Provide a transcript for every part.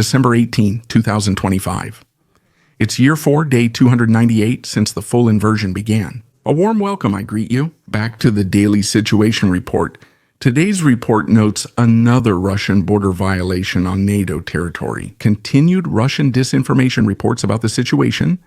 December 18, 2025. It's year 4, day 298 since the full invasion began. A warm welcome, I greet you. Back to the daily situation report. Today's report notes another Russian border violation on NATO territory. Continued Russian disinformation reports about the situation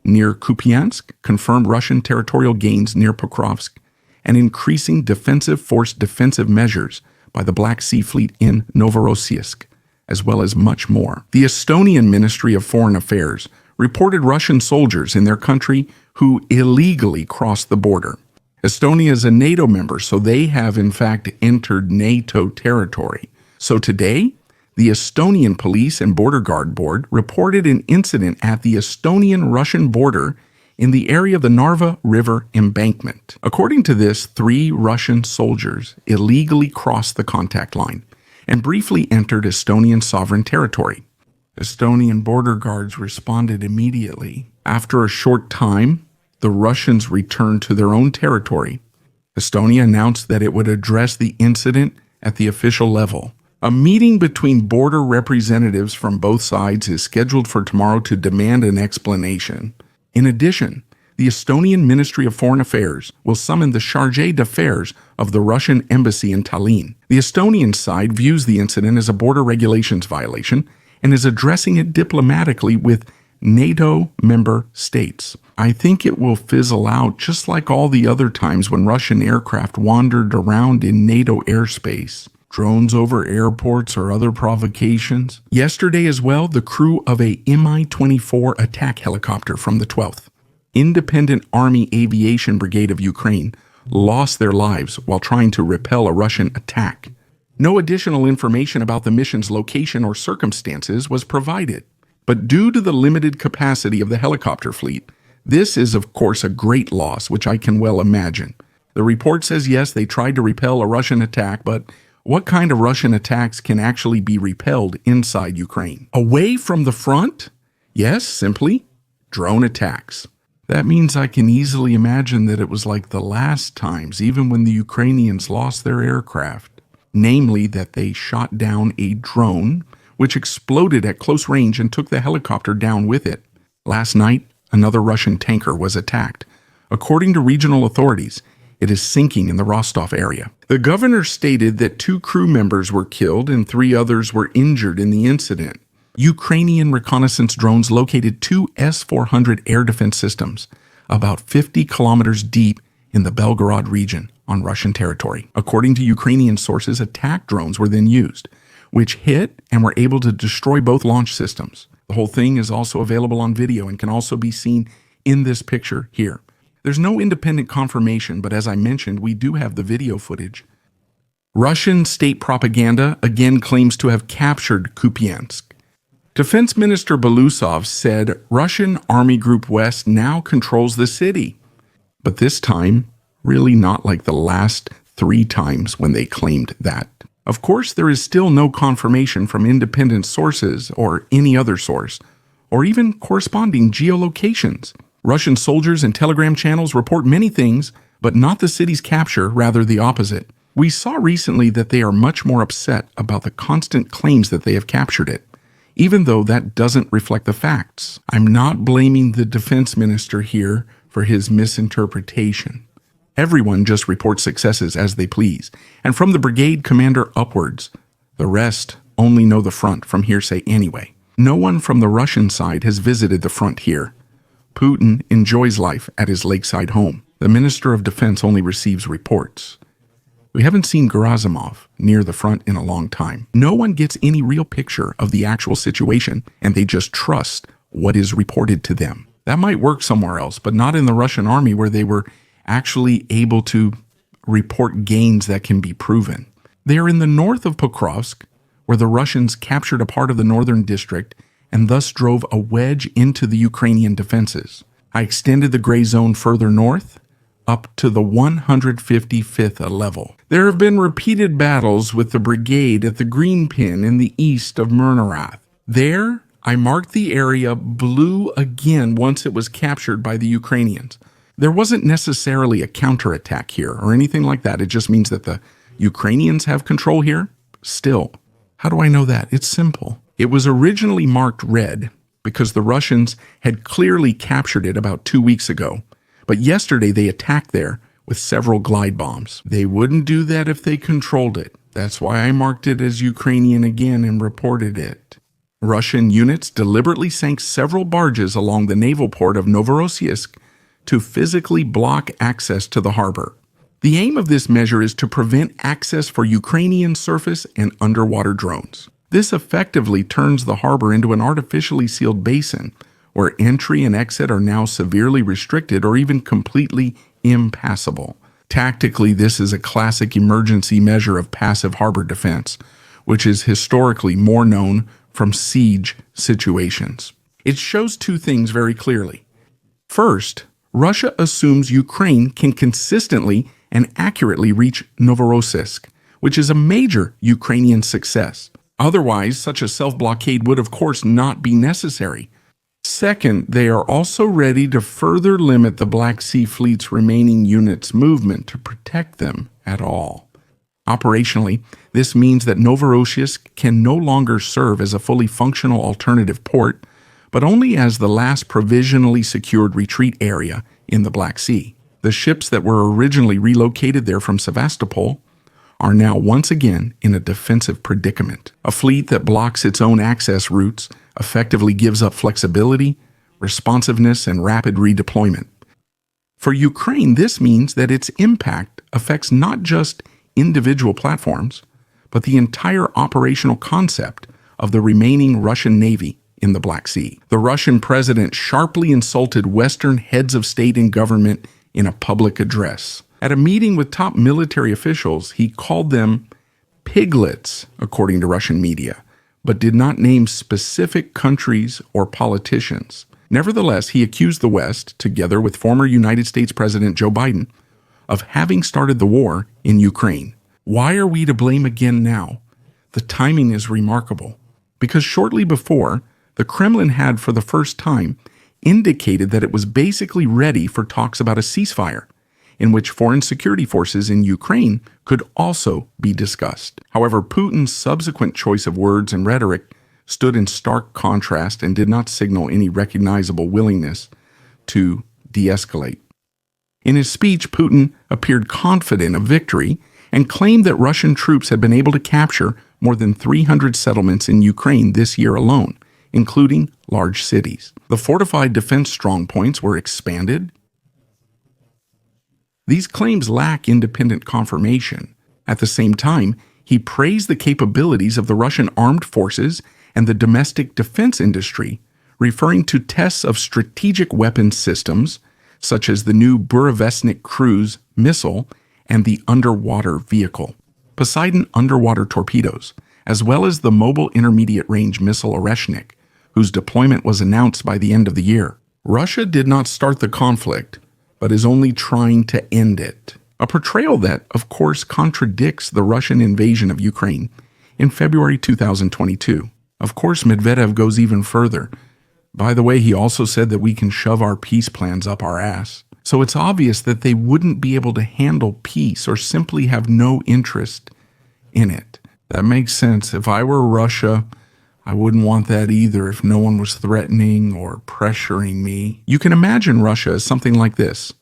near Kupiansk confirmed Russian territorial gains near Pokrovsk and increasing defensive force defensive measures by the Black Sea Fleet in Novorossiysk, as well as much more. The Estonian Ministry of Foreign Affairs reported Russian soldiers in their country who illegally crossed the border. Estonia is a NATO member, so they have in fact entered NATO territory. So today, the Estonian Police and Border Guard Board reported an incident at the Estonian-Russian border in the area of the Narva River embankment. According to this, 3 Russian soldiers illegally crossed the contact line and briefly entered Estonian sovereign territory. Estonian border guards responded immediately. After a short time, the Russians returned to their own territory. Estonia announced that it would address the incident at the official level. A meeting between border representatives from both sides is scheduled for tomorrow to demand an explanation. In addition, the Estonian Ministry of Foreign Affairs will summon the Chargé d'Affaires of the Russian embassy in Tallinn. The Estonian side views the incident as a border regulations violation and is addressing it diplomatically with NATO member states. I think it will fizzle out just like all the other times when Russian aircraft wandered around in NATO airspace. Drones over airports or other provocations. Yesterday as well, the crew of a Mi-24 attack helicopter from the 12th Independent Army Aviation Brigade of Ukraine lost their lives while trying to repel a Russian attack. No additional information about the mission's location or circumstances was provided. But due to the limited capacity of the helicopter fleet, this is of course a great loss, which I can well imagine. The report says yes, they tried to repel a Russian attack, but what kind of Russian attacks can actually be repelled inside Ukraine? Away from the front? Yes, simply drone attacks. That means I can easily imagine that it was like the last times, even when the Ukrainians lost their aircraft. Namely, that they shot down a drone, which exploded at close range and took the helicopter down with it. Last night, another Russian tanker was attacked. According to regional authorities, it is sinking in the Rostov area. The governor stated that 2 crew members were killed and 3 others were injured in the incident. Ukrainian reconnaissance drones located 2 S-400 air defense systems about 50 kilometers deep in the Belgorod region on Russian territory. According to Ukrainian sources, attack drones were then used, which hit and were able to destroy both launch systems. The whole thing is also available on video and can also be seen in this picture here. There's no independent confirmation, but as I mentioned, we do have the video footage. Russian state propaganda again claims to have captured Kupiansk. Defense Minister Belousov said Russian Army Group West now controls the city. But this time, really not like the last 3 times when they claimed that. Of course, there is still no confirmation from independent sources or any other source, or even corresponding geolocations. Russian soldiers and Telegram channels report many things, but not the city's capture, rather the opposite. We saw recently that they are much more upset about the constant claims that they have captured it, even though that doesn't reflect the facts. I'm not blaming the defense minister here for his misinterpretation. Everyone just reports successes as they please, and from the brigade commander upwards, the rest only know the front from hearsay anyway. No one from the Russian side has visited the front here. Putin enjoys life at his lakeside home. The Minister of Defense only receives reports. We haven't seen Gerasimov near the front in a long time. No one gets any real picture of the actual situation, and they just trust what is reported to them. That might work somewhere else, but not in the Russian army where they were actually able to report gains that can be proven. They are in the north of Pokrovsk, where the Russians captured a part of the northern district and thus drove a wedge into the Ukrainian defenses. I extended the gray zone further north, up to the 155th level. There have been repeated battles with the brigade at the Green Pin in the east of Murnorath. There, I marked the area blue again once it was captured by the Ukrainians. There wasn't necessarily a counterattack here or anything like that. It just means that the Ukrainians have control here. Still, how do I know that? It's simple. It was originally marked red because the Russians had clearly captured it about 2 weeks ago, but yesterday they attacked there with several glide bombs. They wouldn't do that if they controlled it. That's why I marked it as Ukrainian again and reported it. Russian units deliberately sank several barges along the naval port of Novorossiysk to physically block access to the harbor. The aim of this measure is to prevent access for Ukrainian surface and underwater drones. This effectively turns the harbor into an artificially sealed basin where entry and exit are now severely restricted or even completely impassable. Tactically, this is a classic emergency measure of passive harbor defense, which is historically more known from siege situations. It shows two things very clearly. First, Russia assumes Ukraine can consistently and accurately reach Novorossiysk, which is a major Ukrainian success. Otherwise, such a self-blockade would of course not be necessary. Second, they are also ready to further limit the Black Sea Fleet's remaining units' movement to protect them at all. Operationally, this means that Novorossiysk can no longer serve as a fully functional alternative port, but only as the last provisionally secured retreat area in the Black Sea. The ships that were originally relocated there from Sevastopol are now once again in a defensive predicament. A fleet that blocks its own access routes effectively gives up flexibility, responsiveness, and rapid redeployment. For Ukraine, this means that its impact affects not just individual platforms, but the entire operational concept of the remaining Russian Navy in the Black Sea. The Russian president sharply insulted Western heads of state and government in a public address. At a meeting with top military officials, he called them piglets, according to Russian media, but did not name specific countries or politicians. Nevertheless, he accused the West, together with former United States President Joe Biden, of having started the war in Ukraine. Why are we to blame again now? The timing is remarkable, because shortly before, the Kremlin had for the first time indicated that it was basically ready for talks about a ceasefire, in which foreign security forces in Ukraine could also be discussed. However, Putin's subsequent choice of words and rhetoric stood in stark contrast and did not signal any recognizable willingness to de-escalate. In his speech, Putin appeared confident of victory and claimed that Russian troops had been able to capture more than 300 settlements in Ukraine this year alone, including large cities. The fortified defense strongpoints were expanded. These claims lack independent confirmation. At the same time, he praised the capabilities of the Russian armed forces and the domestic defense industry, referring to tests of strategic weapons systems, such as the new Burevestnik cruise missile and the underwater vehicle, Poseidon underwater torpedoes, as well as the mobile intermediate-range missile Oreshnik, whose deployment was announced by the end of the year. Russia did not start the conflict, but is only trying to end it. A portrayal that, of course, contradicts the Russian invasion of Ukraine in February 2022. Of course, Medvedev goes even further. By the way, he also said that we can shove our peace plans up our ass. So it's obvious that they wouldn't be able to handle peace or simply have no interest in it. That makes sense. If I were Russia, I wouldn't want that either if no one was threatening or pressuring me. You can imagine Russia as something like this: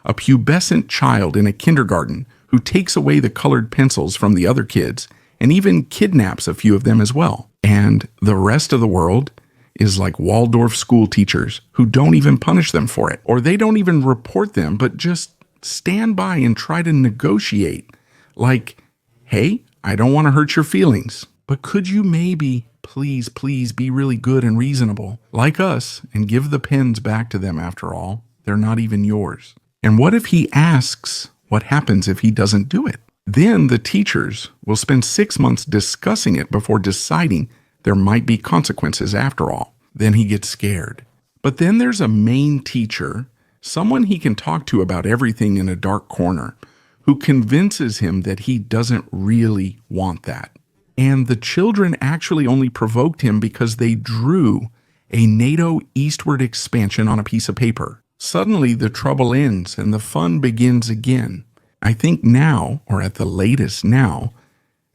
a pubescent child in a kindergarten who takes away the colored pencils from the other kids and even kidnaps a few of them as well. And the rest of the world is like Waldorf school teachers who don't even punish them for it, or they don't even report them, but just stand by and try to negotiate. Like, hey, I don't want to hurt your feelings, but could you maybe, please be really good and reasonable, like us, and give the pens back to them after all? They're not even yours. And what if he asks what happens if he doesn't do it? Then the teachers will spend 6 months discussing it before deciding there might be consequences after all. Then he gets scared. But then there's a main teacher, someone he can talk to about everything in a dark corner, who convinces him that he doesn't really want that. And the children actually only provoked him because they drew a NATO eastward expansion on a piece of paper. Suddenly the trouble ends and the fun begins again. I think now, or at the latest now,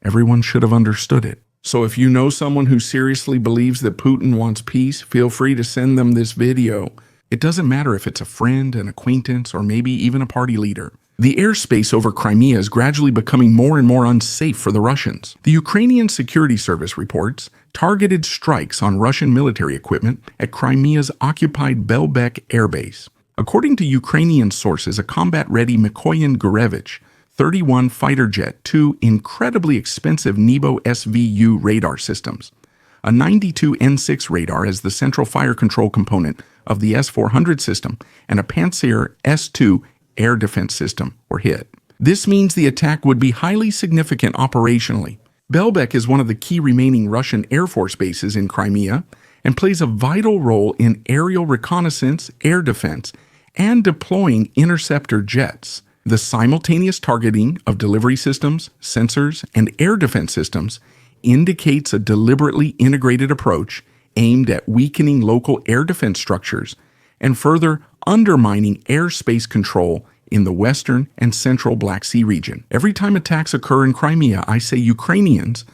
everyone should have understood it. So if you know someone who seriously believes that Putin wants peace, feel free to send them this video. It doesn't matter if it's a friend, an acquaintance, or maybe even a party leader. The airspace over Crimea is gradually becoming more and more unsafe for the Russians. The Ukrainian Security Service reports targeted strikes on Russian military equipment at Crimea's occupied Belbek airbase. According to Ukrainian sources, a combat-ready Mikoyan Gurevich 31 fighter jet, 2 incredibly expensive Nebo SVU radar systems, a 92 N6 radar as the central fire control component of the S-400 system, and a Pantsir S-2 air defense system were hit. This means the attack would be highly significant operationally. Belbek is one of the key remaining Russian Air Force bases in Crimea and plays a vital role in aerial reconnaissance, air defense, and deploying interceptor jets. The simultaneous targeting of delivery systems, sensors, and air defense systems indicates a deliberately integrated approach aimed at weakening local air defense structures and further undermining airspace control in the western and central Black Sea region. Every time attacks occur in Crimea, I say Ukrainians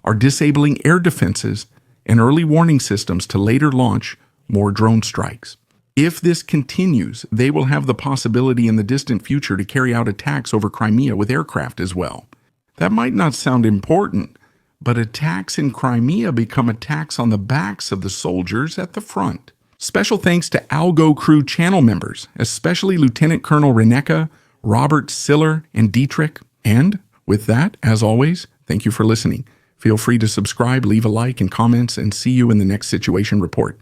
are disabling air defenses and early warning systems to later launch more drone strikes. If this continues, they will have the possibility in the distant future to carry out attacks over Crimea with aircraft as well. That might not sound important, but attacks in Crimea become attacks on the backs of the soldiers at the front. Special thanks to Algo Crew channel members, especially Lieutenant Colonel Reneka, Robert Siller, and Dietrich. And with that, as always, thank you for listening. Feel free to subscribe, leave a like and comments, and see you in the next situation report.